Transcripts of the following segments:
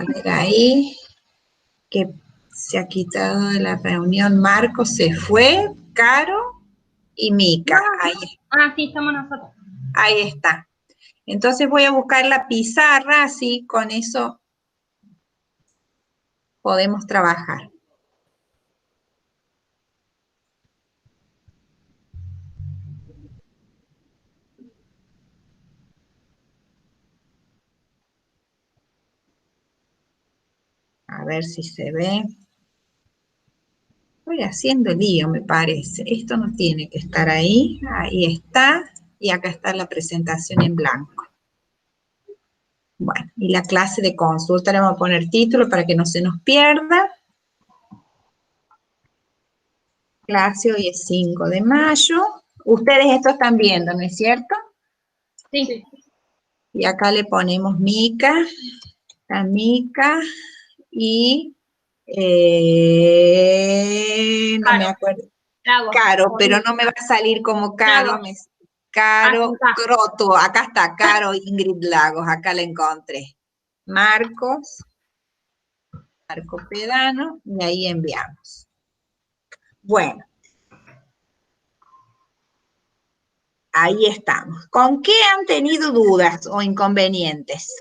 A ver ahí, que se ha quitado de la reunión. Marco se fue, Caro y Mica. Ahí, Sí, estamos nosotros. ahí está. Entonces voy a buscar la pizarra, así con eso podemos trabajar. A ver si se ve. Estoy haciendo lío, me parece. Esto no tiene que estar ahí. Ahí está. Y acá está la presentación en blanco. Bueno, y la clase de consulta le vamos a poner título para que no se nos pierda. Clase hoy es 5 de mayo. Ustedes esto están viendo, ¿no es cierto? Sí. Y acá le ponemos Mica, a Mica y no me acuerdo. Caro, pero no me va a salir como Caro. Caro Croto, acá está, Caro Ingrid Lagos, acá la encontré. Marco Pedano, y ahí enviamos. Bueno. Ahí estamos. ¿Con qué han tenido dudas o inconvenientes?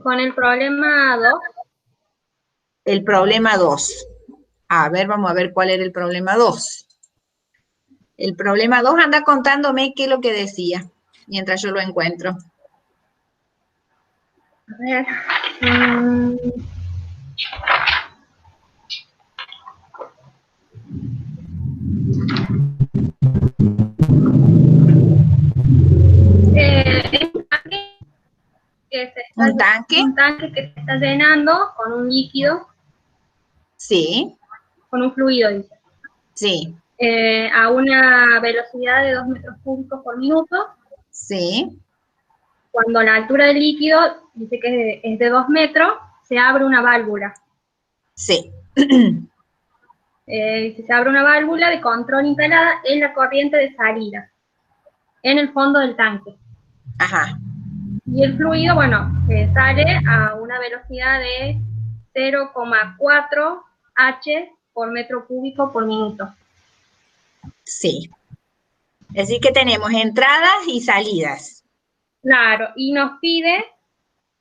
Con el problema 2. El problema 2. A ver, vamos a ver cuál era el problema 2. El problema 2 anda contándome qué es lo que decía, mientras yo lo encuentro. A ver. Un tanque que se está llenando con un líquido. Sí. Con un fluido, dice. Sí. A una velocidad de 2 metros cúbicos por minuto. Sí. Cuando la altura del líquido dice que es de 2 metros, se abre una válvula. Sí. Se abre una válvula de control instalada en la corriente de salida, en el fondo del tanque. Ajá. Y el fluido, bueno, sale a una velocidad de 0,4 H por metro cúbico por minuto. Sí. Así que tenemos entradas y salidas. Claro, y nos pide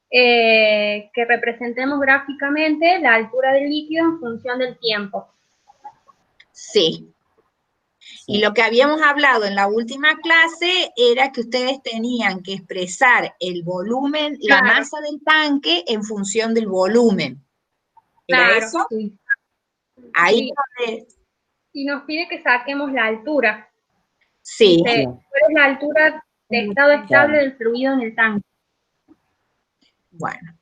que representemos gráficamente la altura del líquido en función del tiempo. Sí. Y lo que habíamos hablado en la última clase era que ustedes tenían que expresar el volumen, la masa del tanque en función del volumen. ¿Era eso? Sí. Ahí sí. Y nos pide que saquemos la altura. Sí. Dice, ¿cuál es la altura de estado estable del fluido en el tanque? Bueno,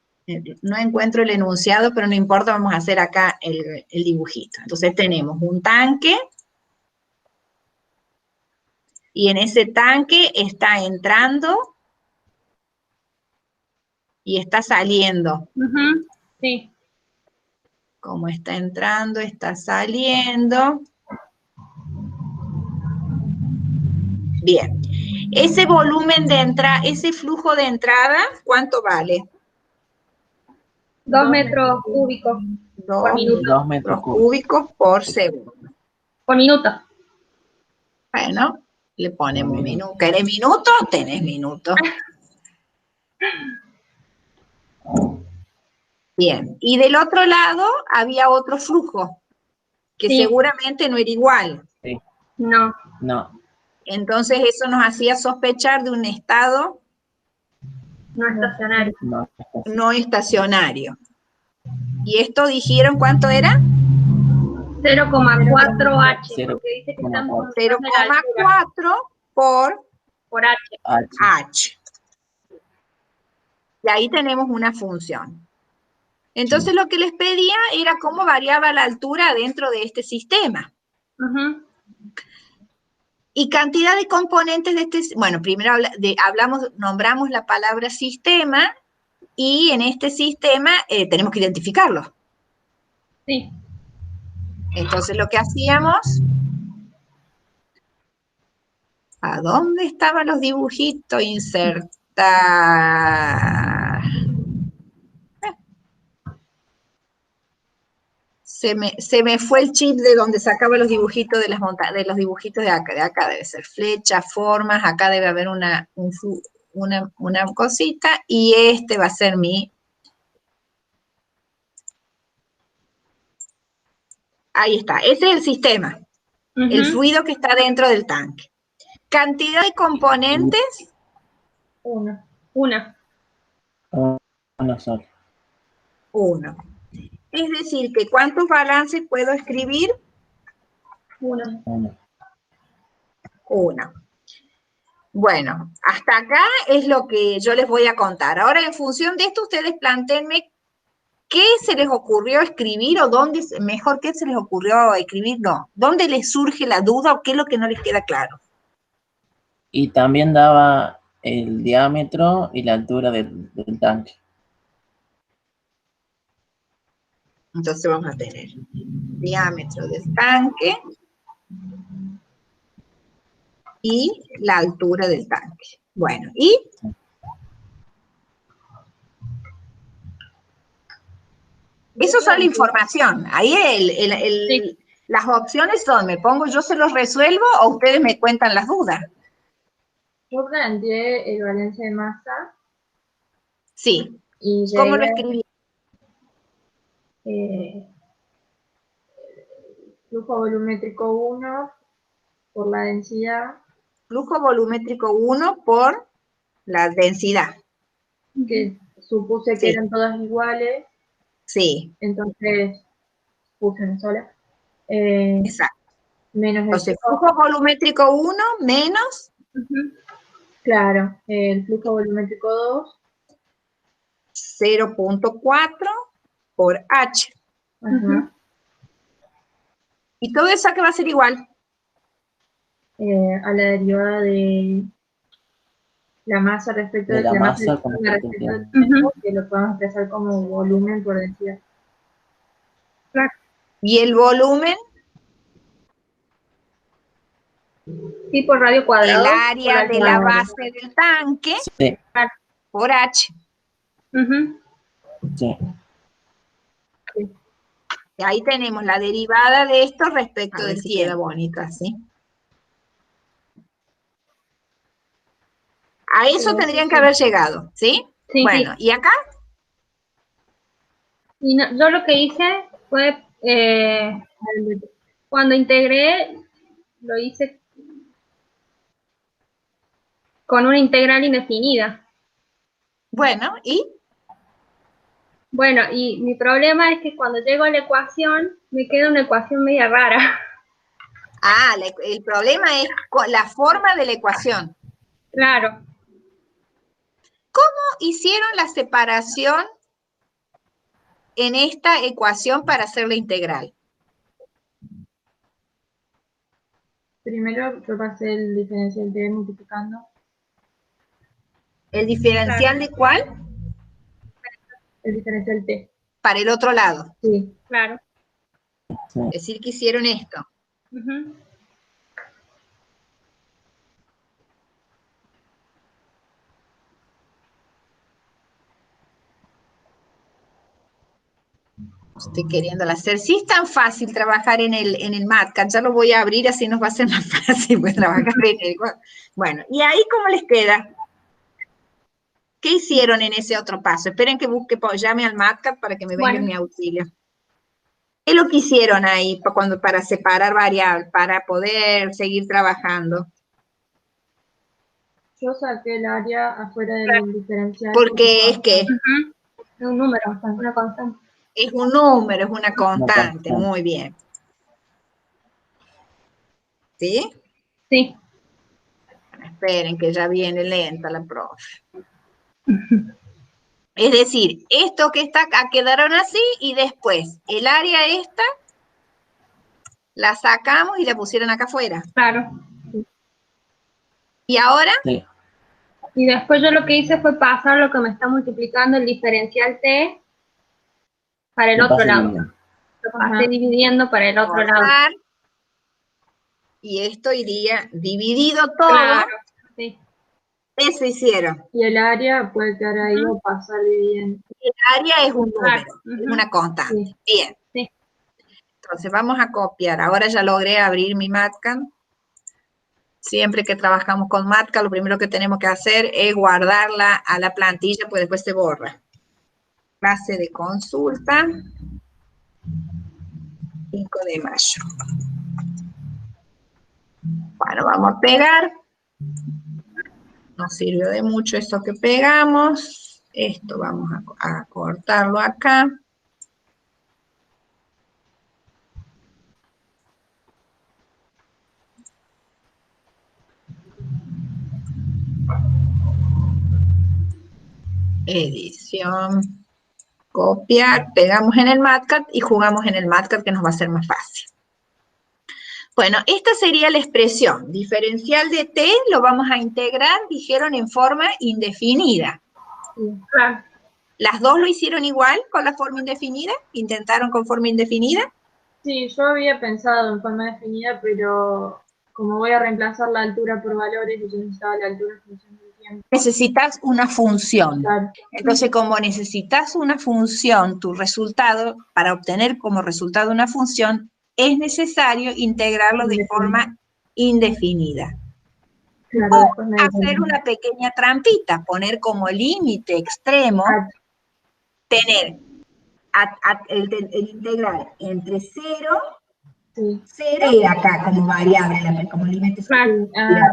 no encuentro el enunciado, pero no importa, vamos a hacer acá el dibujito. Entonces tenemos un tanque, y en ese tanque está entrando y está saliendo. Sí. Como está entrando, está saliendo. Bien. Ese volumen de entrada, ese flujo de entrada, ¿cuánto vale? 2 metros cúbicos por minuto. 2 metros cúbicos por segundo. Por minuto. Bueno, le ponemos minuto. ¿Querés minuto? Tenés minuto. Bien. Y del otro lado había otro flujo, que seguramente no era igual. Sí. No. Entonces eso nos hacía sospechar de un estado no estacionario. No estacionario. ¿Y esto dijeron cuánto era? 0,4 H, porque dice que estamos 0,4 por H. Y ahí tenemos una función. Entonces lo que les pedía era cómo variaba la altura dentro de este sistema. Y cantidad de componentes de este, bueno, primero nombramos la palabra sistema, y en este sistema tenemos que identificarlo. Sí. Entonces lo que hacíamos, ¿a dónde estaban los dibujitos? Insertar. Se me fue el chip de donde sacaba los dibujitos de las montañas, de los dibujitos de acá debe ser flechas, formas, acá debe haber una cosita, y este va a ser ahí está, ese es el sistema, el fluido que está dentro del tanque. Cantidad de componentes. Una. Una sola. Uno. Es decir, que ¿cuántos balances puedo escribir? Uno. Uno. Bueno, hasta acá es lo que yo les voy a contar. Ahora, en función de esto, ustedes planteenme qué se les ocurrió escribir o dónde, mejor, qué se les ocurrió escribir, no. ¿Dónde les surge la duda o qué es lo que no les queda claro? Y también daba el diámetro y la altura del tanque. Entonces vamos a tener diámetro del tanque y la altura del tanque. Bueno, y eso es la información. Ahí Sí. las opciones son, me pongo, yo se los resuelvo o ustedes me cuentan las dudas. Yo planteé el balance de masa. Sí. Y ¿Cómo lo llegué, escribí? flujo volumétrico 1 por la densidad. Flujo volumétrico 1 por la densidad. Que supuse que eran todas iguales. Sí. Entonces puse una sola. Exacto. Menos Entonces, flujo volumétrico 1 menos. Claro, el flujo volumétrico 2. 0.4 por H. Y todo eso que va a ser igual. A la derivada de la masa respecto De la masa del con respecto respecto del tiempo, que lo podemos expresar como volumen por densidad. Y el volumen, Sí, por radio cuadrado. el área de la base del tanque, sí. por H. Sí. Y ahí tenemos la derivada de esto respecto del tiempo. Queda bonito así. A eso tendrían que haber llegado, ¿sí? Sí, bueno, sí. ¿y acá? Y no, yo lo que hice fue, cuando integré, lo hice con una integral indefinida. Bueno, ¿y? Bueno, y mi problema es que cuando llego a la ecuación, me queda una ecuación media rara. Ah, el problema es la forma de la ecuación. Claro. ¿Cómo hicieron la separación en esta ecuación para hacer la integral? Primero yo pasé el diferencial t multiplicando. ¿El diferencial de cuál? El diferencial t. Para el otro lado. Sí, claro. Es decir, que hicieron esto. Estoy queriéndolo hacer. Sí es tan fácil trabajar en el MATCAD, ya lo voy a abrir, así nos va a ser más fácil pues, trabajar en el... Bueno, ¿y ahí cómo les queda? ¿Qué hicieron en ese otro paso? Esperen que busque, llame al MATCAD para que me venga en mi auxilio. ¿Qué es lo que hicieron ahí para separar variables, para poder seguir trabajando? Yo saqué el área afuera del diferencial. Porque es que... Es un número, una constante. Es un número, es una constante, muy bien. ¿Sí? Sí. Esperen que ya viene lenta la profe. Es decir, esto que está acá quedaron así y después el área esta la sacamos y la pusieron acá afuera. Claro. ¿Y ahora? Sí. Y después yo lo que hice fue pasar lo que me está multiplicando el diferencial t para el otro lado. Lo pasé dividiendo para el otro lado. Y esto iría dividido todo. Claro, sí. Eso hicieron. Y el área puede quedar ahí o pasar dividiendo. El área es un número, es una constante. Sí. Bien. Sí. Entonces vamos a copiar. Ahora ya logré abrir mi Matcat. Siempre que trabajamos con Matcat, lo primero que tenemos que hacer es guardarla a la plantilla, pues después se borra. Clase de consulta. 5 de mayo. Bueno, vamos a pegar. Nos sirvió de mucho esto que pegamos. Esto vamos a cortarlo acá. Edición, copiar, pegamos en el Matcat y jugamos en el Matcat, que nos va a ser más fácil. Bueno, esta sería la expresión. Diferencial de t lo vamos a integrar, dijeron, en forma indefinida. Claro. ¿Las dos lo hicieron igual con la forma indefinida? ¿Intentaron con forma indefinida? Sí, yo había pensado en forma definida, pero como voy a reemplazar la altura por valores, yo necesitaba la altura en función del tiempo. Necesitas una función. Claro. Entonces, como necesitas una función, tu resultado, para obtener como resultado una función, es necesario integrarlo de forma indefinida. Claro, después me Hacer una pequeña trampita, poner como límite extremo, tener el integral entre 0, sí. 0 y acá como variable, como límite superior.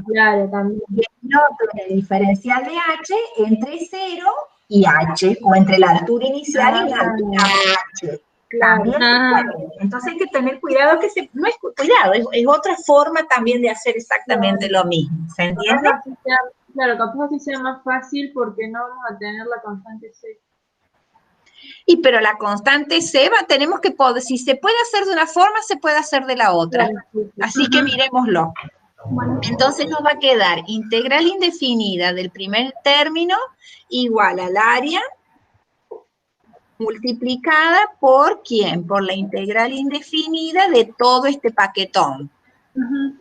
Claro, también. Y el otro, el diferencial de h, entre 0 y h, o entre la altura inicial y la altura h. Claro. También se puede. Entonces hay que tener cuidado, que no es cuidado, es otra forma también de hacer exactamente lo mismo. ¿Se entiende? Claro, capaz así sea más fácil porque no vamos a tener la constante c. Pero la constante c tenemos que poder, si se puede hacer de una forma, se puede hacer de la otra. Claro, sí. Así que miremoslo. Bueno. Entonces nos va a quedar integral indefinida del primer término igual al área multiplicada por ¿quién? Por la integral indefinida de todo este paquetón,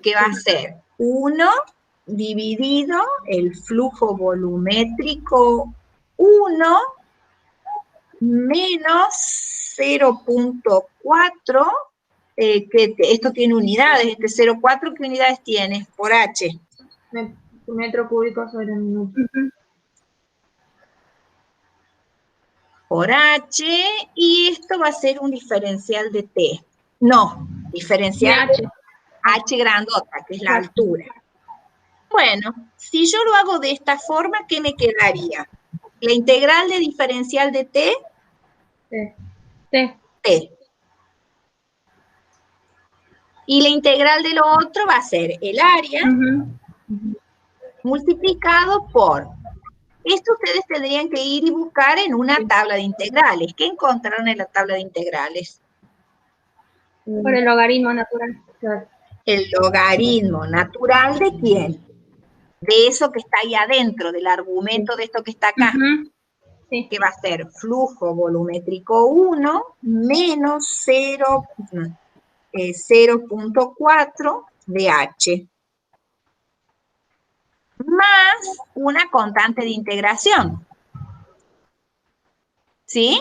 que va a ser 1 dividido el flujo volumétrico 1 menos 0.4, que esto tiene unidades, este 0.4, ¿qué unidades tiene? Por h. Metro cúbico sobre minuto. Por h, y esto va a ser un diferencial de t. No, diferencial de h grandota, que es la altura. Bueno, si yo lo hago de esta forma, ¿qué me quedaría? La integral de diferencial de t, t. Y la integral de lo otro va a ser el área multiplicado por... Esto ustedes tendrían que ir y buscar en una tabla de integrales. ¿Qué encontraron en la tabla de integrales? Por el logaritmo natural. El logaritmo natural ¿de quién? De eso que está ahí adentro, del argumento de esto que está acá. Sí. Que va a ser flujo volumétrico 1 menos 0.4 de h. Más una constante de integración. ¿Sí?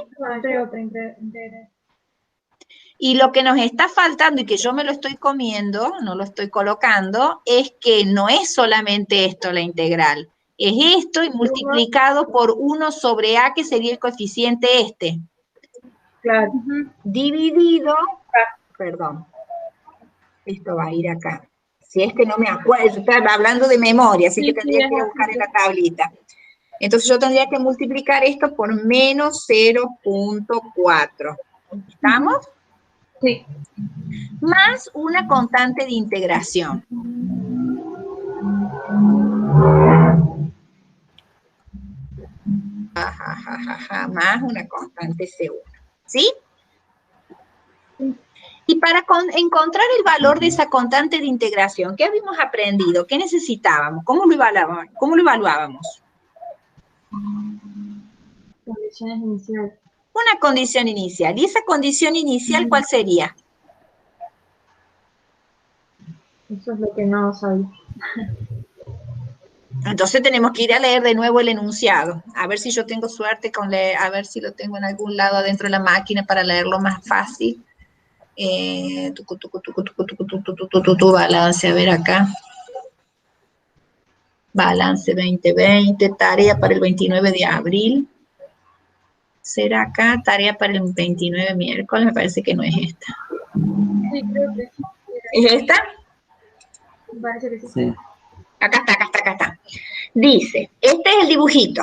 Y lo que nos está faltando, y que yo me lo estoy comiendo, no lo estoy colocando, es que no es solamente esto la integral. Es esto y multiplicado por 1 sobre a, que sería el coeficiente este. Claro. Dividido, perdón, esto va a ir acá. Si es que no me acuerdo, yo estaba hablando de memoria, así que tendría que buscar en la tablita. Entonces yo tendría que multiplicar esto por menos 0.4. ¿Estamos? Sí. Más una constante de integración. Más una constante C1. ¿Sí? Y para encontrar el valor de esa constante de integración, ¿qué habíamos aprendido? ¿Qué necesitábamos? ¿Cómo lo evaluábamos? Condiciones iniciales. Una condición inicial. ¿Y esa condición inicial cuál sería? Eso es lo que no sabía. Entonces tenemos que ir a leer de nuevo el enunciado. A ver si yo tengo suerte con leer, a ver si lo tengo en algún lado adentro de la máquina para leerlo más fácil. Balance, a ver acá. Balance 2020, tarea para el 29 de abril. ¿Será acá? Tarea para el 29 miércoles, me parece que no es esta. Sí, creo que sí. ¿Es esta? Me parece que sí. Sí. Acá está. Dice, este es el dibujito.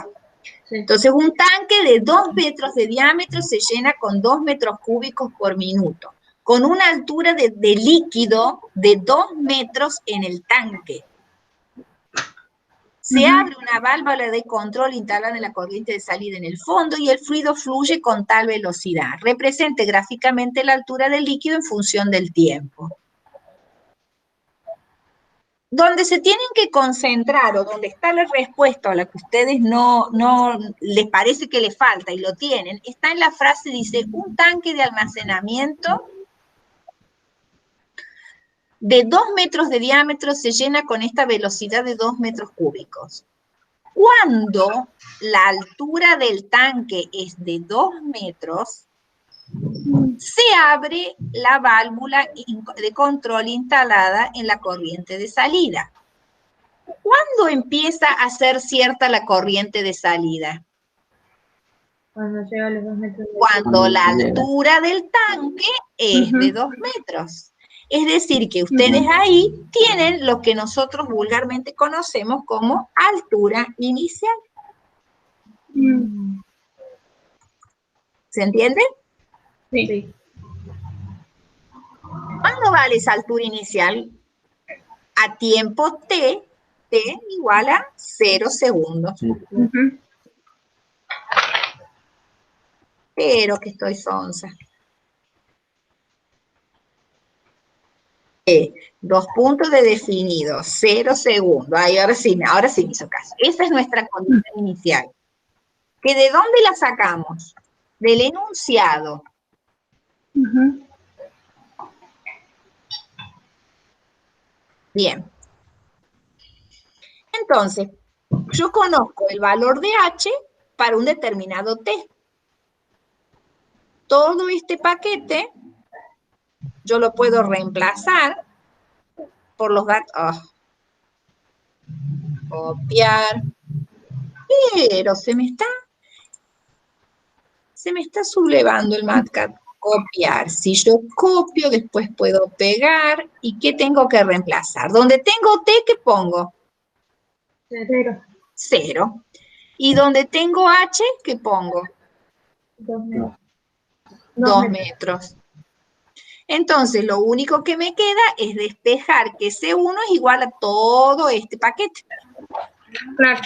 Sí. Entonces, un tanque de 2 metros de diámetro se llena con 2 metros cúbicos por minuto, con una altura de líquido de 2 metros en el tanque. Se abre una válvula de control instalada en la corriente de salida en el fondo y el fluido fluye con tal velocidad. Represente gráficamente la altura del líquido en función del tiempo. Donde se tienen que concentrar o donde está la respuesta a la que ustedes no les parece que les falta y lo tienen, está en la frase, dice, un tanque de almacenamiento de 2 metros de diámetro se llena con esta velocidad de 2 metros cúbicos. Cuando la altura del tanque es de 2 metros, se abre la válvula de control instalada en la corriente de salida. ¿Cuándo empieza a ser cierta la corriente de salida? Cuando llega a los 2 metros. Cuando la altura del tanque es de 2 metros. Es decir, que ustedes ahí tienen lo que nosotros vulgarmente conocemos como altura inicial. ¿Se entiende? Sí. ¿Cuándo vale esa altura inicial? A tiempo t igual a 0 segundos. Pero que estoy sonsa. 2 puntos de definido, 0 segundos. Ay, ahora sí me hizo caso. Esa es nuestra condición inicial. ¿Que de dónde la sacamos? Del enunciado. Bien. Entonces, yo conozco el valor de H para un determinado T. Todo este paquete yo lo puedo reemplazar por los datos. Copiar. Pero se me está sublevando el MATLAB. Copiar. Si yo copio, después puedo pegar. ¿Y qué tengo que reemplazar? Donde tengo T, ¿qué pongo? 0. ¿Y donde tengo H, qué pongo? 2 metros. 2 metros. Entonces, lo único que me queda es despejar que C1 es igual a todo este paquete. Claro.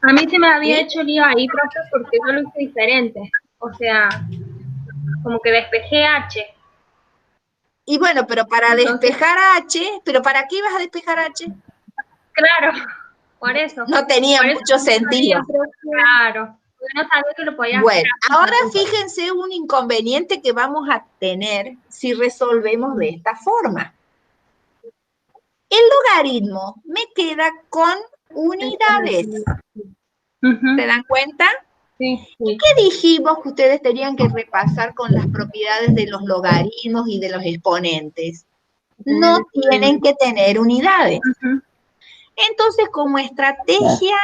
A mí se me había hecho lío ahí, profe, porque yo lo hice diferente. O sea, como que despejé H. Y bueno, pero para despejar H, ¿pero para qué ibas a despejar H? Claro, por eso. No tenía mucho sentido. Claro, yo no sabía que lo podía hacer. Bueno, ahora fíjense un inconveniente que vamos a tener si resolvemos de esta forma. El logaritmo me queda con unidades. ¿Se dan cuenta? Sí. ¿Y qué dijimos que ustedes tenían que repasar con las propiedades de los logaritmos y de los exponentes? No tienen que tener unidades. Entonces, como estrategia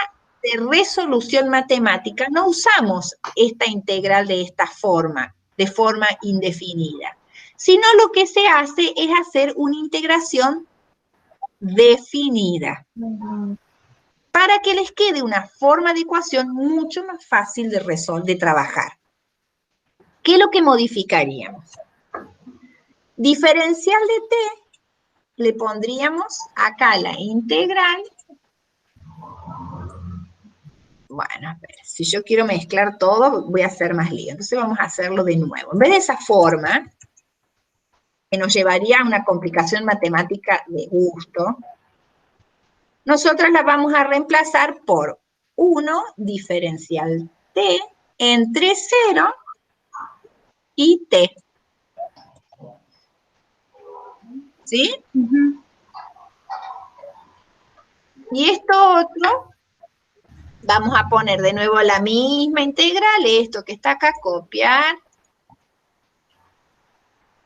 de resolución matemática, no usamos esta integral de esta forma, de forma indefinida, sino lo que se hace es hacer una integración definida, para que les quede una forma de ecuación mucho más fácil de trabajar. ¿Qué es lo que modificaríamos? Diferencial de t, le pondríamos acá la integral. Bueno, a ver, si yo quiero mezclar todo, voy a hacer más lío. Entonces vamos a hacerlo de nuevo. En vez de esa forma, que nos llevaría a una complicación matemática de gusto, nosotros la vamos a reemplazar por 1 diferencial t entre 0 y t. ¿Sí? Y esto otro, vamos a poner de nuevo la misma integral, esto que está acá, copiar.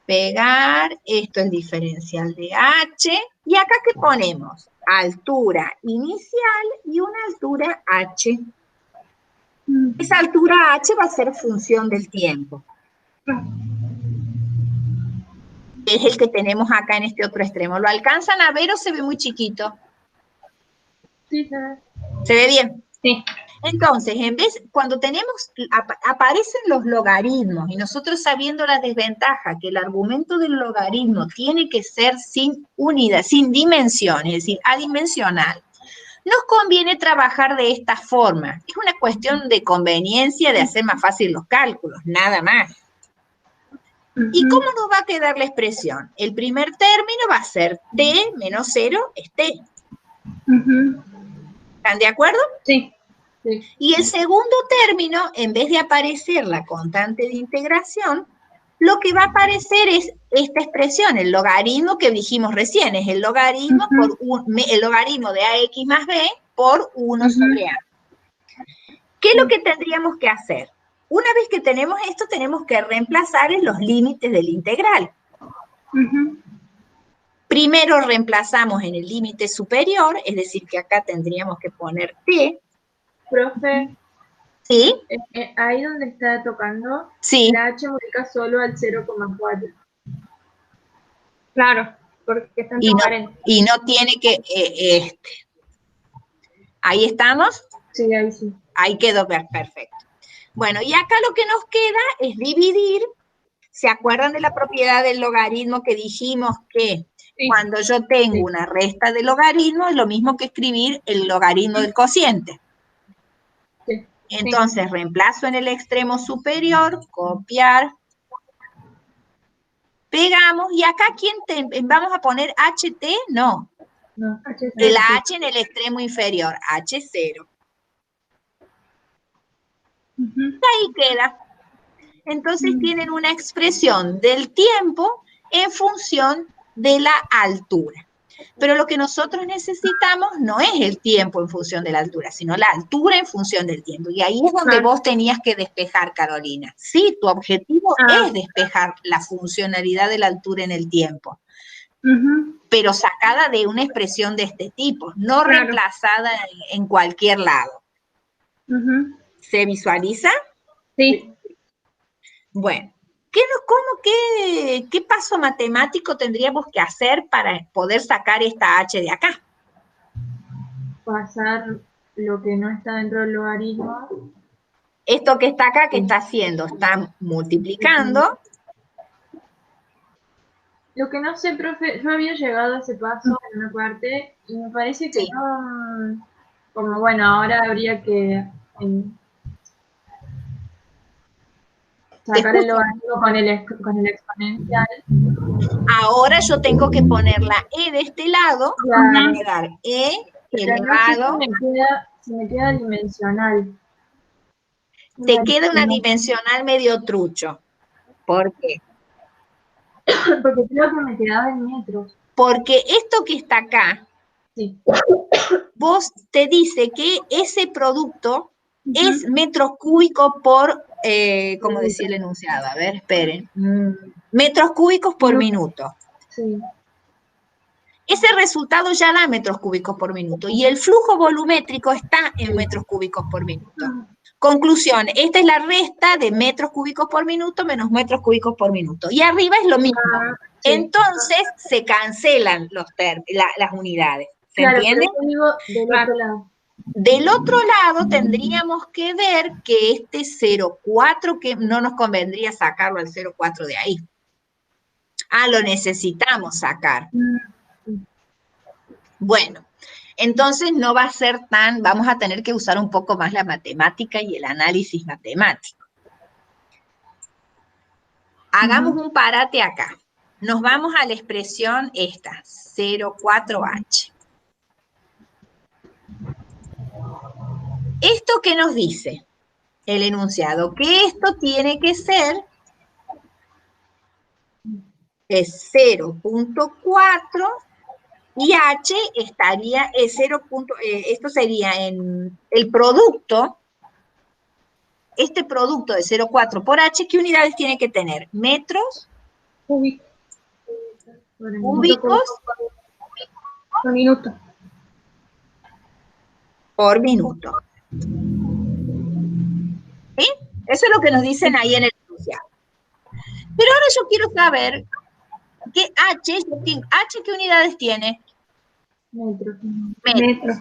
pegar, esto es diferencial de h, y acá ¿qué ponemos? Altura inicial y una altura h. Esa altura h va a ser función del tiempo. Es el que tenemos acá en este otro extremo. ¿Lo alcanzan a ver o se ve muy chiquito? Sí, se ve. ¿Se ve bien? Sí. Entonces, cuando aparecen los logaritmos y nosotros sabiendo la desventaja que el argumento del logaritmo tiene que ser sin unidad, sin dimensión, es decir, adimensional, nos conviene trabajar de esta forma. Es una cuestión de conveniencia de hacer más fácil los cálculos, nada más. ¿Y cómo nos va a quedar la expresión? El primer término va a ser t menos 0 es t. ¿Están de acuerdo? Sí. Sí. Y el segundo término, en vez de aparecer la constante de integración, lo que va a aparecer es esta expresión, el logaritmo que dijimos recién, es el logaritmo, el logaritmo de ax más b por 1 sobre a. ¿Qué es lo que tendríamos que hacer? Una vez que tenemos esto, tenemos que reemplazar en los límites del integral. Primero reemplazamos en el límite superior, es decir, que acá tendríamos que poner t. Profe, ¿Sí? Ahí donde está tocando, Sí. la h ubica solo al 0,4. Claro, porque está en paréntesis. Y no tiene que, ¿ahí estamos? Sí, ahí sí. Ahí quedó perfecto. Bueno, y acá lo que nos queda es dividir. ¿Se acuerdan de la propiedad del logaritmo que dijimos que cuando yo tengo una resta de logaritmo es lo mismo que escribir el logaritmo del cociente? Sí. Entonces, reemplazo en el extremo superior, copiar, pegamos, y acá, ¿vamos a poner HT? No. No, H0. El H en el extremo inferior, H0. Ahí queda. Entonces tienen una expresión del tiempo en función de la altura. Pero lo que nosotros necesitamos no es el tiempo en función de la altura, sino la altura en función del tiempo. Y ahí es donde vos tenías que despejar, Carolina. Sí, tu objetivo es despejar la funcionalidad de la altura en el tiempo, pero sacada de una expresión de este tipo, no reemplazada en cualquier lado. ¿Se visualiza? Sí. Bueno, ¿qué paso matemático tendríamos que hacer para poder sacar esta h de acá? Pasar lo que no está dentro del logaritmo. Esto que está acá, ¿qué está haciendo? Está multiplicando. Lo que no sé, profe, yo había llegado a ese paso en una parte y me parece que no, como bueno, ahora habría que sacar el logaritmo con el exponencial. Ahora yo tengo que poner la e de este lado, Claro. y dar e Pero elevado. no sé si me queda dimensional. Te queda una dimensional medio trucho. ¿Por qué? Porque creo que me quedaba en metros. Porque esto que está acá, vos te dice que ese producto es metros cúbicos por, ¿cómo decía el enunciado? A ver, esperen. Metros cúbicos por minuto. Sí. Ese resultado ya da metros cúbicos por minuto y el flujo volumétrico está en metros cúbicos por minuto. Conclusión, esta es la resta de metros cúbicos por minuto menos metros cúbicos por minuto. Y arriba es lo mismo. Entonces se cancelan las unidades. ¿Se entiende? Pero digo del otro lado. Del otro lado tendríamos que ver que este 0,4, que no nos convendría sacarlo al 0,4 de ahí. Lo necesitamos sacar. Bueno, entonces no va a ser vamos a tener que usar un poco más la matemática y el análisis matemático. Hagamos un parate acá. Nos vamos a la expresión esta, 0,4h. ¿Esto qué nos dice? El enunciado, que esto tiene que ser es 0,4 y h estaría, esto sería en el producto, este producto de 0,4 por h, ¿qué unidades tiene que tener? Metros Cúbicos. Cúbicos Por minuto. por minuto. ¿Sí? Eso es lo que nos dicen ahí en el enunciado. Pero ahora yo quiero saber ¿qué H qué unidades tiene? Metros. Metros.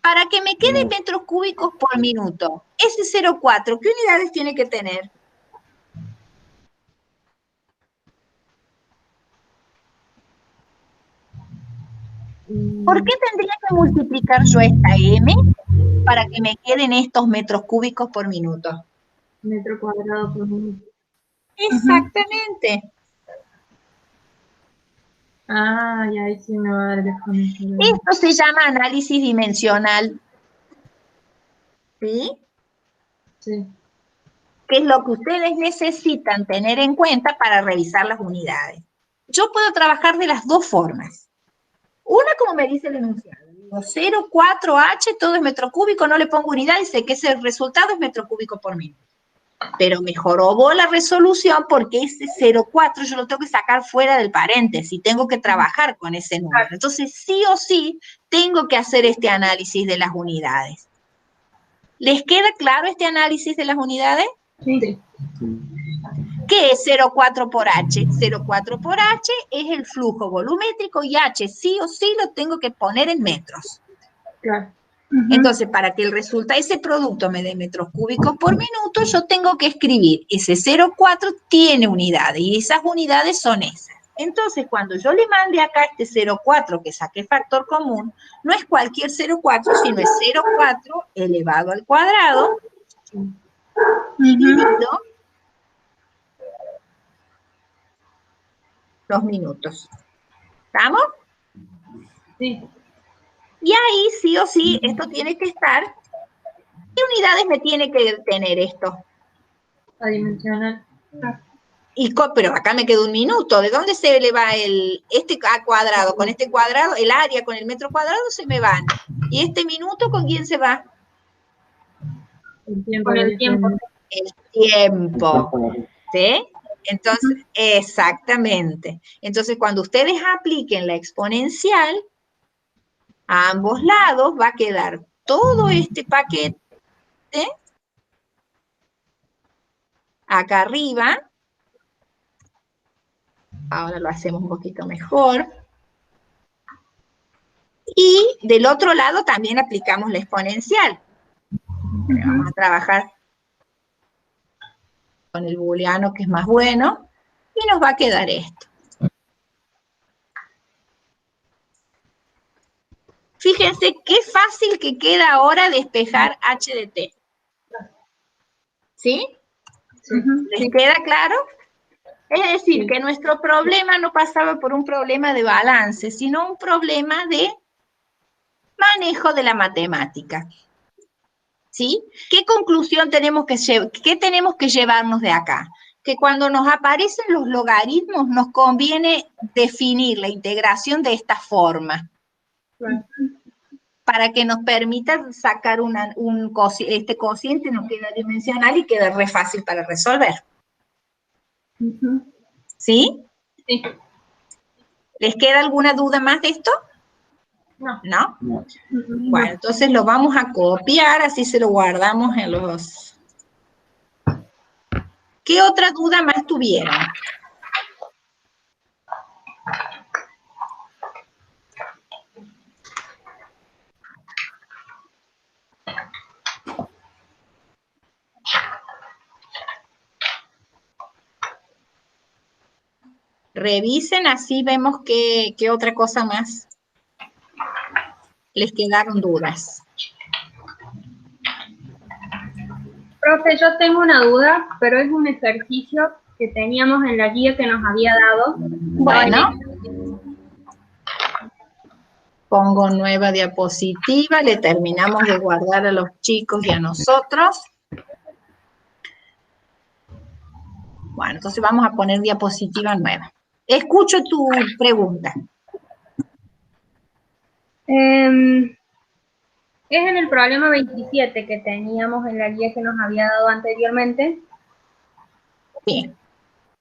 Para que me quede metros cúbicos por minuto, ese 0,4, ¿qué unidades tiene que tener? ¿Por qué tendría que multiplicar yo esta M para que me queden estos metros cúbicos por minuto? Metro cuadrado por minuto. Exactamente. Ah, ya ahí sí me va a dar desconocido. Esto se llama análisis dimensional. ¿Sí? Sí. Que es lo que ustedes necesitan tener en cuenta para revisar las unidades. Yo puedo trabajar de las dos formas. Una, como me dice el enunciado, digo 0,4H, todo es metro cúbico, no le pongo unidad y sé que ese resultado es metro cúbico por minuto. Pero mejoró la resolución porque ese 0,4 yo lo tengo que sacar fuera del paréntesis, tengo que trabajar con ese número. Entonces, sí o sí, tengo que hacer este análisis de las unidades. ¿Les queda claro este análisis de las unidades? Sí. ¿Qué es 0,4 por H? 0,4 por H es el flujo volumétrico y H sí o sí lo tengo que poner en metros. Claro. Entonces, para que ese producto me dé metros cúbicos por minuto, yo tengo que escribir ese 0,4 tiene unidades y esas unidades son esas. Entonces, cuando yo le mande acá este 0,4 que saqué factor común, no es cualquier 0,4, sino es 0,4 elevado al cuadrado dividido los minutos. ¿Estamos? Sí. Y ahí sí o sí esto tiene que estar. ¿Qué unidades me tiene que tener esto? Adimensional. Pero acá me queda un minuto. ¿De dónde se le va este cuadrado? Con este cuadrado, el área con el metro cuadrado se me van. ¿Y este minuto con quién se va? El tiempo. Con el tiempo. El tiempo. ¿Sí? Entonces, exactamente. Entonces, cuando ustedes apliquen la exponencial, a ambos lados va a quedar todo este paquete acá arriba. Ahora lo hacemos un poquito mejor. Y del otro lado también aplicamos la exponencial. Vamos a trabajar con el booleano, que es más bueno, y nos va a quedar esto. Fíjense qué fácil que queda ahora despejar h de t. ¿Sí? ¿Les queda claro? Es decir, que nuestro problema no pasaba por un problema de balance, sino un problema de manejo de la matemática. ¿Sí? ¿Qué conclusión tenemos que llevarnos de acá? Que cuando nos aparecen los logaritmos nos conviene definir la integración de esta forma. Para que nos permita sacar este cociente, nos queda dimensional y queda re fácil para resolver. ¿Sí? Sí. ¿Les queda alguna duda más de esto? No. ¿No? Bueno, entonces lo vamos a copiar, así se lo guardamos en los... ¿Qué otra duda más tuvieron? Revisen, así vemos qué otra cosa más les quedaron dudas. Profe, yo tengo una duda, pero es un ejercicio que teníamos en la guía que nos había dado. Bueno. Pongo nueva diapositiva, le terminamos de guardar a los chicos y a nosotros. Bueno, entonces vamos a poner diapositiva nueva. Escucho tu pregunta. Es en el problema 27 que teníamos en la guía que nos había dado anteriormente. Sí.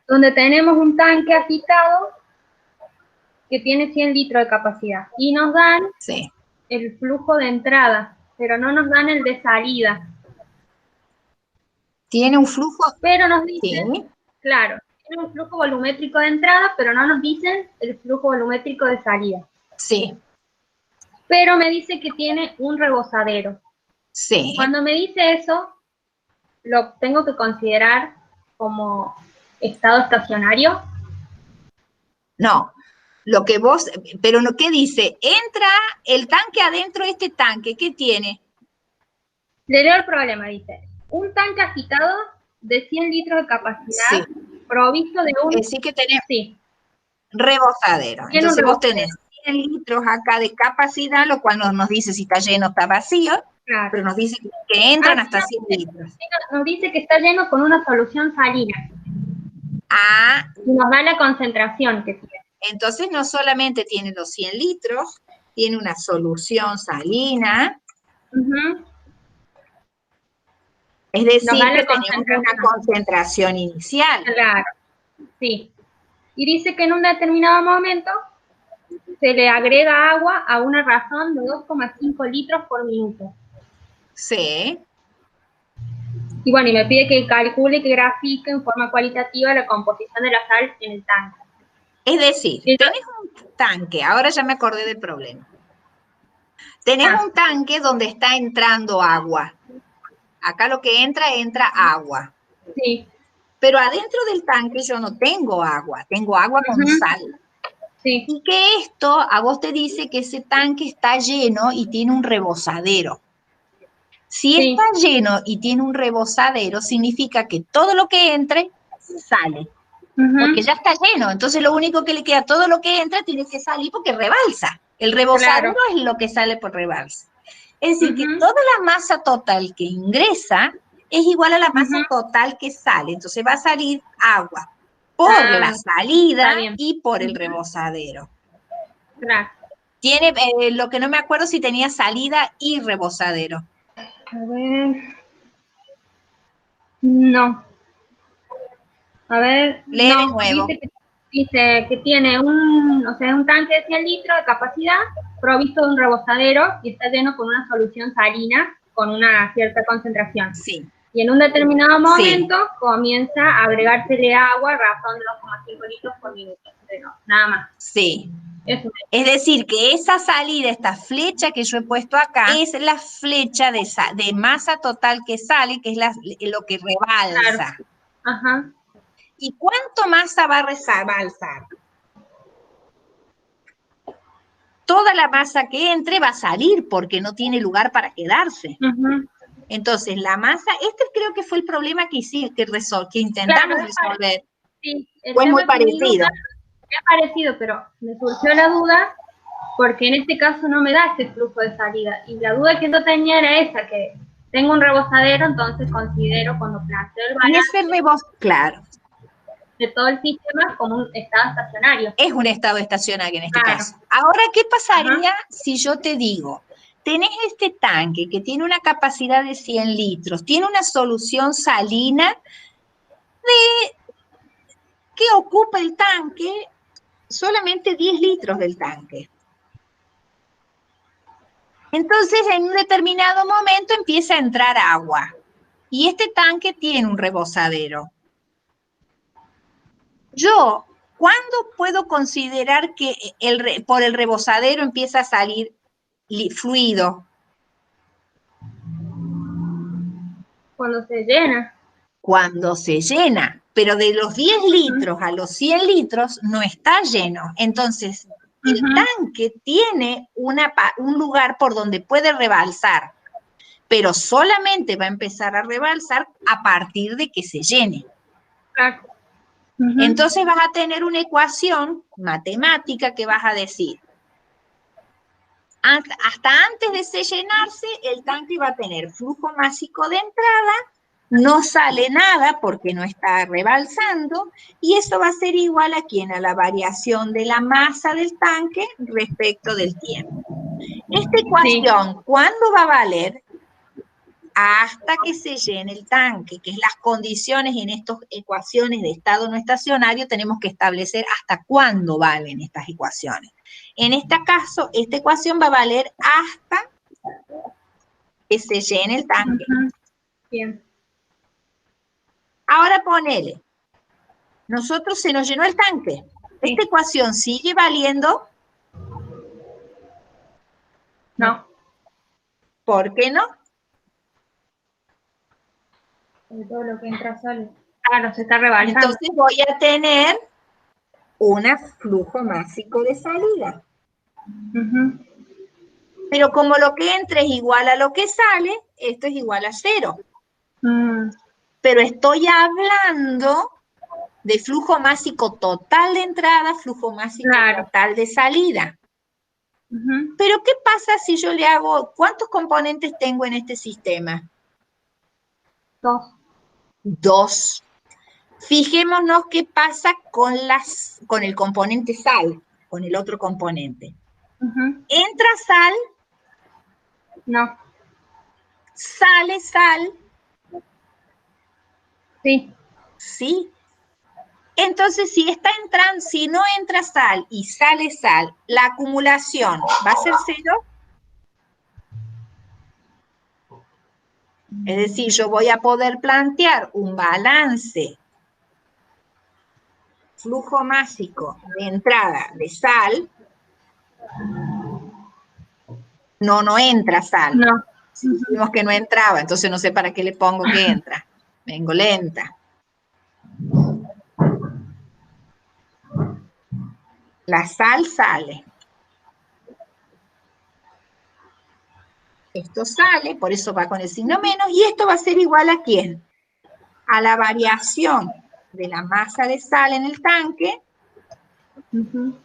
donde tenemos un tanque agitado que tiene 100 litros de capacidad. Y nos dan Sí. el flujo de entrada, pero no nos dan el de salida. Tiene un flujo. Pero nos dicen, Sí. claro, tiene un flujo volumétrico de entrada, pero no nos dicen el flujo volumétrico de salida. Sí. Pero me dice que tiene un rebosadero. Sí. Cuando me dice eso, lo tengo que considerar como estado estacionario. No. Lo que vos, pero lo que dice, entra el tanque adentro de este tanque, ¿qué tiene? Le leo el problema, dice. Un tanque agitado de 100 litros de capacidad, Sí. provisto de un... Es decir, que tenés Sí. rebosadero. Tiene un Entonces vos rebosadero. tenés 100 litros acá de capacidad, lo cual no nos dice si está lleno o está vacío, Claro. pero nos dice que entran Ah, hasta 100 litros. Nos dice que está lleno con una solución salina. Ah, Y nos da la concentración que tiene. entonces no solamente tiene los 100 litros, tiene una solución salina, es decir, da la que tenemos una concentración inicial. Claro, sí. Y dice que en un determinado momento se le agrega agua a una razón de 2,5 litros por minuto. Sí. Y bueno, y me pide que calcule y que grafique en forma cualitativa la composición de la sal en el tanque. Es decir, tenés un tanque, ahora ya me acordé del problema. Tenés un tanque donde está entrando agua. Acá lo que entra agua. Sí. Pero adentro del tanque yo no tengo agua con sal. Sí. Y que esto a vos te dice que ese tanque está lleno y tiene un rebosadero. Si está lleno y tiene un rebosadero, significa que todo lo que entre sale. Porque ya está lleno. Entonces lo único que le queda, todo lo que entra tiene que salir porque rebalsa. El rebosadero es lo que sale por rebalsa. Es decir, que toda la masa total que ingresa es igual a la masa total que sale. Entonces va a salir agua por la salida y por el rebosadero. Claro. Tiene, lo que no me acuerdo si tenía salida y rebosadero. A ver. No. A ver. Lee no. de nuevo. Dice que tiene un tanque de 100 litros de capacidad, provisto de un rebosadero y está lleno con una solución salina con una cierta concentración. Sí. Y en un determinado momento comienza a agregársele agua a razón de 2,5 litros por minuto. Pero nada más. Sí. Eso. Es decir, que esa salida, esta flecha que yo he puesto acá, es la flecha de masa total que sale, que es lo que rebalsa. Claro. Ajá. ¿Y cuánto masa va a rebalsar? Toda la masa que entre va a salir porque no tiene lugar para quedarse. Entonces, la masa, creo que fue el problema que intentamos resolver. Sí, fue muy parecido. Es parecido, pero me surgió la duda porque en este caso no me da este flujo de salida. Y la duda que yo tenía era esa, que tengo un rebosadero, entonces considero cuando planteo el balance claro, de todo el sistema como un estado estacionario. Es un estado estacionario en este caso. Ahora, ¿qué pasaría si yo te digo, tenés este tanque que tiene una capacidad de 100 litros, tiene una solución salina que ocupa el tanque solamente 10 litros del tanque? Entonces, en un determinado momento empieza a entrar agua y este tanque tiene un rebosadero. Yo, ¿cuándo puedo considerar que por el rebosadero empieza a salir fluido? Cuando se llena. Cuando se llena, pero de los 10 litros a los 100 litros no está lleno. Entonces, el tanque tiene un lugar por donde puede rebalsar, pero solamente va a empezar a rebalsar a partir de que se llene. Entonces vas a tener una ecuación matemática que vas a decir, hasta antes de llenarse, el tanque va a tener flujo másico de entrada, no sale nada porque no está rebalsando, y eso va a ser igual a la variación de la masa del tanque respecto del tiempo. Esta ecuación, ¿cuándo va a valer? hasta que se llene el tanque, que es las condiciones en estas ecuaciones de estado no estacionario, tenemos que establecer hasta cuándo valen estas ecuaciones. En este caso, esta ecuación va a valer hasta que se llene el tanque. Bien. Ahora ponele, nosotros se nos llenó el tanque. Sí. ¿Esta ecuación sigue valiendo? No. ¿Por qué no? Todo lo que entra sale. Claro, se está rebalsando. Entonces voy a tener un flujo másico de salida. Pero como lo que entra es igual a lo que sale, esto es igual a 0. Pero estoy hablando de flujo másico total de entrada, flujo másico total de salida. Pero ¿qué pasa si yo le hago, cuántos componentes tengo en este sistema? 2. Fijémonos qué pasa con el componente sal, con el otro componente. ¿Entra sal? No. ¿Sale sal? Sí. Sí. Entonces, si no entra sal y sale sal, ¿la acumulación va a ser 0? Es decir, yo voy a poder plantear un balance flujo másico de entrada de sal. No entra sal. No. Si dijimos que no entraba, entonces no sé para qué le pongo que entra. Vengo lenta. La sal sale. Esto sale, por eso va con el signo menos, y esto va a ser igual ¿a quién? A la variación de la masa de sal en el tanque en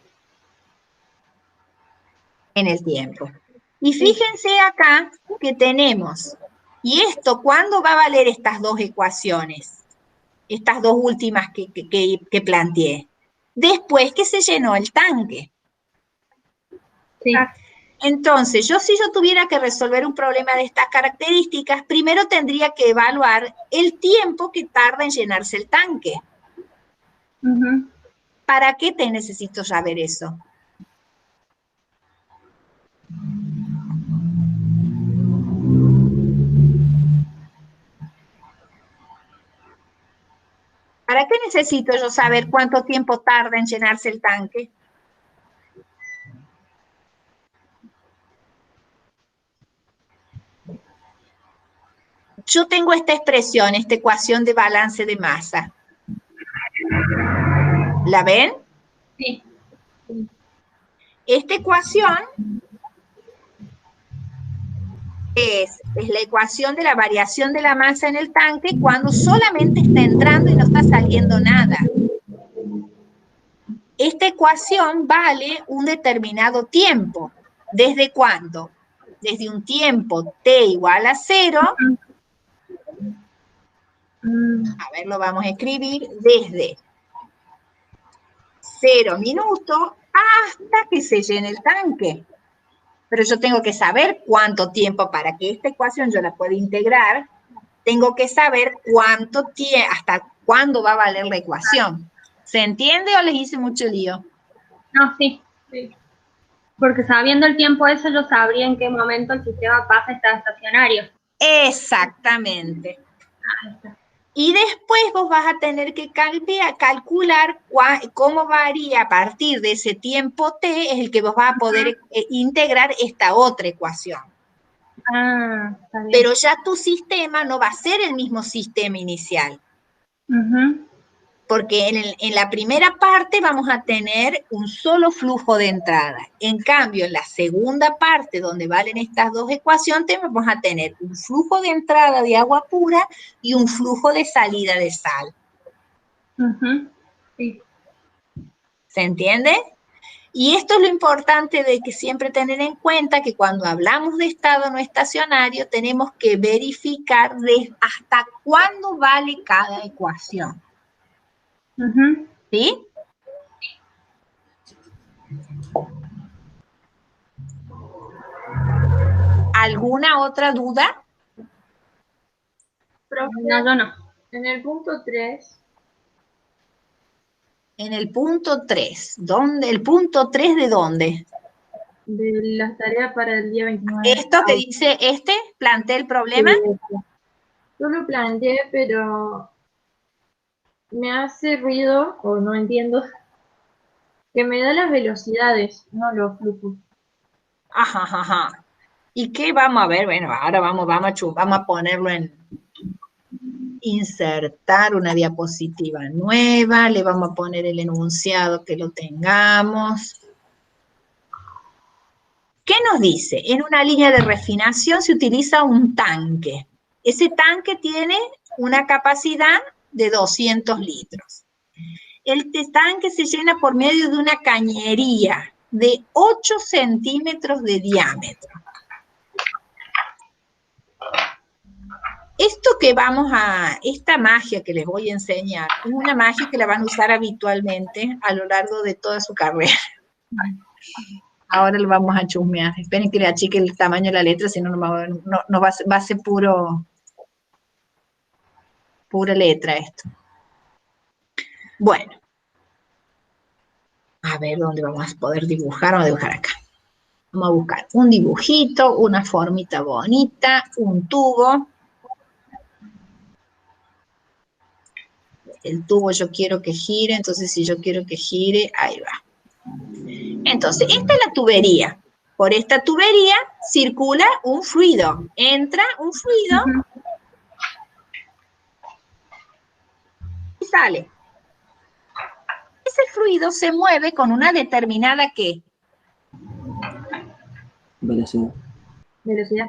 el tiempo. Y fíjense acá que tenemos, ¿y esto cuándo va a valer estas dos ecuaciones? Estas dos últimas que planteé. Después que se llenó el tanque. Sí. Entonces, si yo tuviera que resolver un problema de estas características, primero tendría que evaluar el tiempo que tarda en llenarse el tanque. ¿Para qué te necesito saber eso? ¿Para qué necesito yo saber cuánto tiempo tarda en llenarse el tanque? Yo tengo esta expresión, esta ecuación de balance de masa. ¿La ven? Sí. Esta ecuación es la ecuación de la variación de la masa en el tanque cuando solamente está entrando y no está saliendo nada. Esta ecuación vale un determinado tiempo. ¿Desde cuándo? Desde un tiempo t igual a 0. A ver, lo vamos a escribir desde 0 minutos hasta que se llene el tanque. Pero yo tengo que saber cuánto tiempo, para que esta ecuación yo la pueda integrar, tengo que saber cuánto tiempo, hasta cuándo va a valer la ecuación. ¿Se entiende o les hice mucho lío? No, sí. Porque sabiendo el tiempo eso, yo sabría en qué momento el sistema pasa a estar estacionario. Exactamente. Y después vos vas a tener que calcular cómo varía a partir de ese tiempo t, es el que vos vas a poder integrar esta otra ecuación. Está bien. Pero ya tu sistema no va a ser el mismo sistema inicial. Porque en la primera parte vamos a tener un solo flujo de entrada. En cambio, en la segunda parte, donde valen estas dos ecuaciones, vamos a tener un flujo de entrada de agua pura y un flujo de salida de sal. Sí. ¿Se entiende? Y esto es lo importante de que siempre tener en cuenta que cuando hablamos de estado no estacionario, tenemos que verificar hasta cuándo vale cada ecuación. ¿Sí? ¿Alguna otra duda? Profe, No, yo no. en el punto 3, En el punto 3. ¿Dónde? ¿El punto 3 de dónde? de las tareas para el día 29. Esto que dice plantea el problema. Yo lo planteé, pero me hace ruido, o no entiendo, que me da las velocidades, no los flujos. Ajá, ajá, ajá. ¿Y qué vamos a ver? Bueno, ahora vamos a ponerlo en insertar una diapositiva nueva, le vamos a poner el enunciado que lo tengamos. ¿Qué nos dice? En una línea de refinación se utiliza un tanque. Ese tanque tiene una capacidad de 200 litros. El tanque se llena por medio de una cañería de 8 centímetros de diámetro. Esta magia que les voy a enseñar, es una magia que la van a usar habitualmente a lo largo de toda su carrera. Ahora lo vamos a chusmear. Esperen que le achique el tamaño de la letra, si no, no va a ser pura letra esto. Bueno. A ver dónde vamos a poder dibujar. Vamos a dibujar acá. Vamos a buscar un dibujito, una formita bonita, un tubo. El tubo yo quiero que gire, entonces si yo quiero que gire, ahí va. Entonces, esta es la tubería. Por esta tubería circula un fluido. Entra un fluido y sale. Ese fluido se mueve con una determinada ¿qué? Velocidad. Velocidad.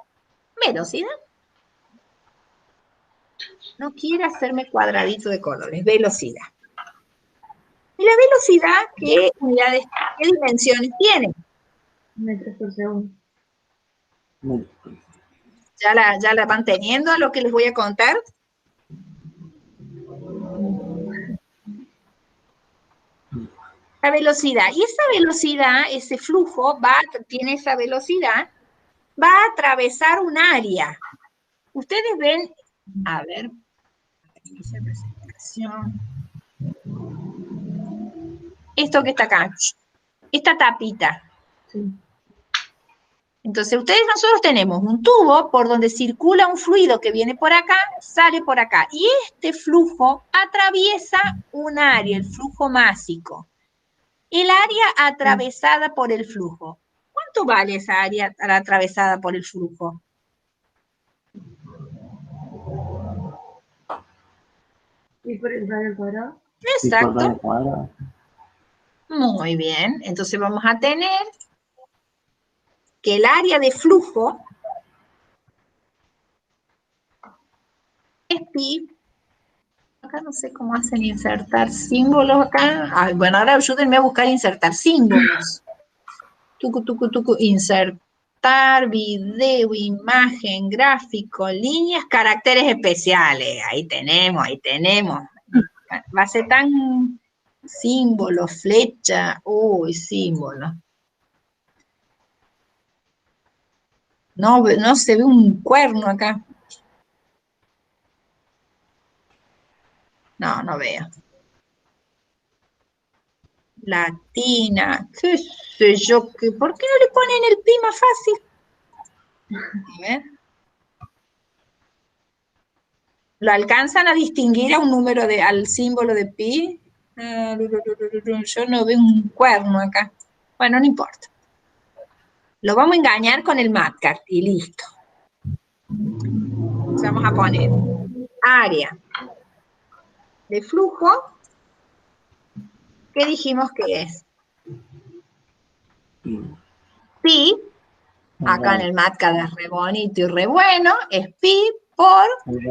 Velocidad. No quiere hacerme cuadradito de colores. Velocidad. ¿Y la velocidad qué unidades, qué dimensiones tiene? Metros por segundo. ¿Ya la van teniendo a lo que les voy a contar? La velocidad. Y esa velocidad, ese flujo, tiene esa velocidad, va a atravesar un área. Ustedes ven, a ver, presentación. Esto que está acá, esta tapita. Sí. Entonces, nosotros tenemos un tubo por donde circula un fluido que viene por acá, sale por acá. Y este flujo atraviesa un área, el flujo másico. El área atravesada por el flujo. ¿Cuánto vale esa área atravesada por el flujo? ¿Y por el radio al cuadrado? Exacto. Muy bien. Entonces vamos a tener que el área de flujo es pi. Acá no sé cómo hacen insertar símbolos acá. Ay, bueno, ahora ayúdenme a buscar insertar símbolos. Insertar, video, imagen, gráfico, líneas, caracteres especiales. Ahí tenemos. Va a ser tan símbolo, flecha. Uy, símbolo. No se ve un cuerno acá. No veo. Latina, qué sé yo, ¿por qué no le ponen el pi más fácil? A ver. ¿Lo alcanzan a distinguir a un número al símbolo de pi? Yo no veo un cuerno acá. Bueno, no importa. Lo vamos a engañar con el Matcar y listo. Entonces vamos a poner área de flujo. ¿Qué dijimos que es? Pi. Acá en el Matcar es re bonito y re bueno. Es pi por el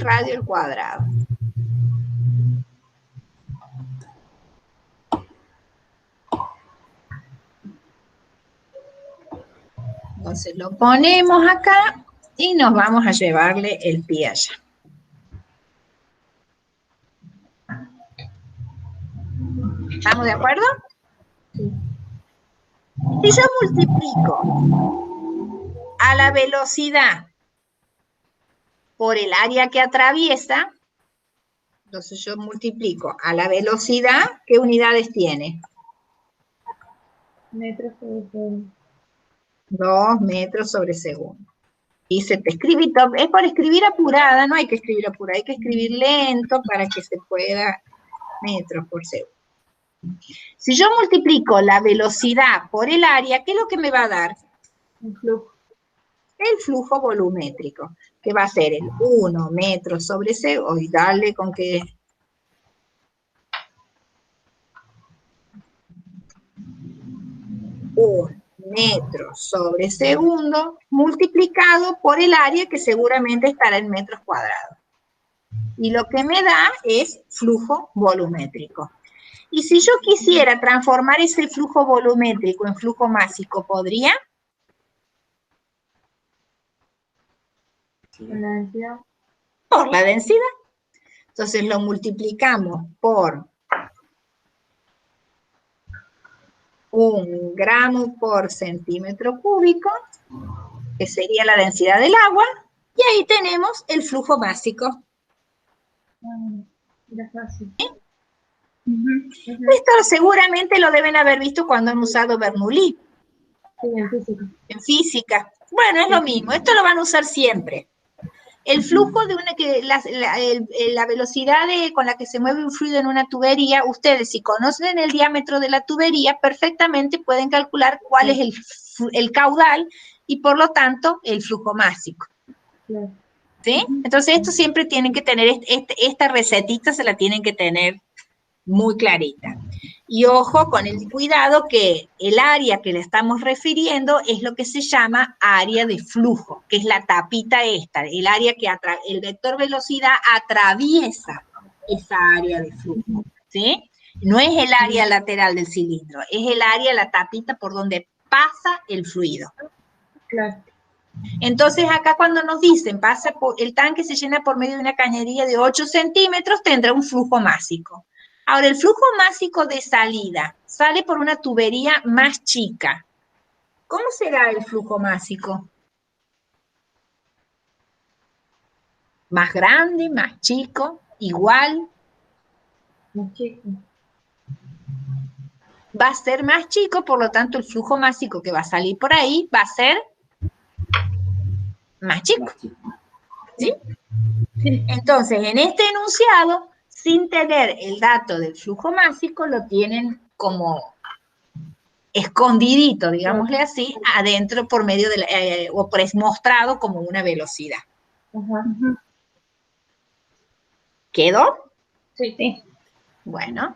radio al cuadrado. Entonces lo ponemos acá y nos vamos a llevarle el pi allá. ¿Estamos de acuerdo? Sí. Si yo multiplico a la velocidad por el área que atraviesa. Entonces yo multiplico a la velocidad, ¿qué unidades tiene? Metros sobre segundo. 2 metros sobre segundo. Y se te escribe, es por escribir apurada, no hay que escribir apurada, hay que escribir lento para que se pueda metros por segundo. Si yo multiplico la velocidad por el área, ¿qué es lo que me va a dar? Un flujo. El flujo volumétrico, que va a ser el 1 metro sobre segundo, y dale con que... Un metro sobre segundo multiplicado por el área que seguramente estará en metros cuadrados. Y lo que me da es flujo volumétrico. Y si yo quisiera transformar ese flujo volumétrico en flujo másico, ¿podría? Con la densidad. Por la densidad. Entonces lo multiplicamos por 1 gramo por centímetro cúbico, que sería la densidad del agua, y ahí tenemos el flujo másico. Era fácil. Esto seguramente lo deben haber visto cuando han usado Bernoulli Sí, en física. en física. Bueno, es lo mismo, esto lo van a usar siempre. El flujo de la velocidad con la que se mueve un fluido en una tubería, ustedes si conocen el diámetro de la tubería, perfectamente pueden calcular cuál es el caudal y por lo tanto el flujo másico. Claro. ¿Sí? Entonces esto siempre tienen que tener, esta recetita se la tienen que tener muy clarita. Y ojo con el cuidado que el área que le estamos refiriendo es lo que se llama área de flujo, que es la tapita esta, el área que el vector velocidad atraviesa esa área de flujo, ¿sí? No es el área lateral del cilindro, es el área, la tapita por donde pasa el fluido. Claro. Entonces acá cuando nos dicen el tanque se llena por medio de una cañería de 8 centímetros, tendrá un flujo másico. Ahora, el flujo másico de salida sale por una tubería más chica. ¿Cómo será el flujo másico? ¿Más grande, más chico, igual? Más chico. Va a ser más chico, por lo tanto el flujo másico que va a salir por ahí va a ser más chico. ¿Sí? Sí. Entonces, en este enunciado, sin tener el dato del flujo másico, lo tienen como escondidito, digámosle así, adentro por medio de o mostrado como una velocidad. Ajá. ¿Quedó? Sí, sí. Bueno.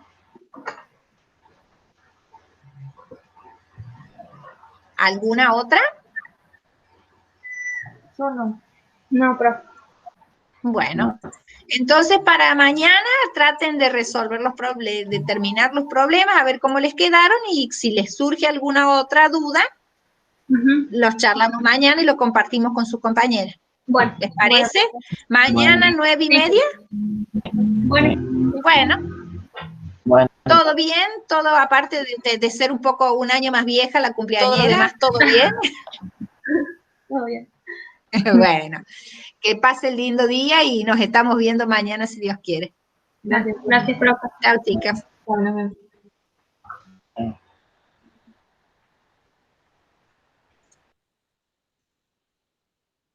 ¿Alguna otra? Yo no. No, profe. Bueno, entonces para mañana traten de resolver de terminar los problemas, a ver cómo les quedaron y si les surge alguna otra duda, los charlamos mañana y lo compartimos con sus compañeros. Bueno. ¿Les parece? Mañana 9:30. Bueno, ¿todo bien? Todo aparte de ser un poco un año más vieja, la cumpleañera, ¿todo bien? Todo bien. Bueno, que pase el lindo día y nos estamos viendo mañana si Dios quiere. Gracias, profe. Chao, chicas. Bueno, nos vemos.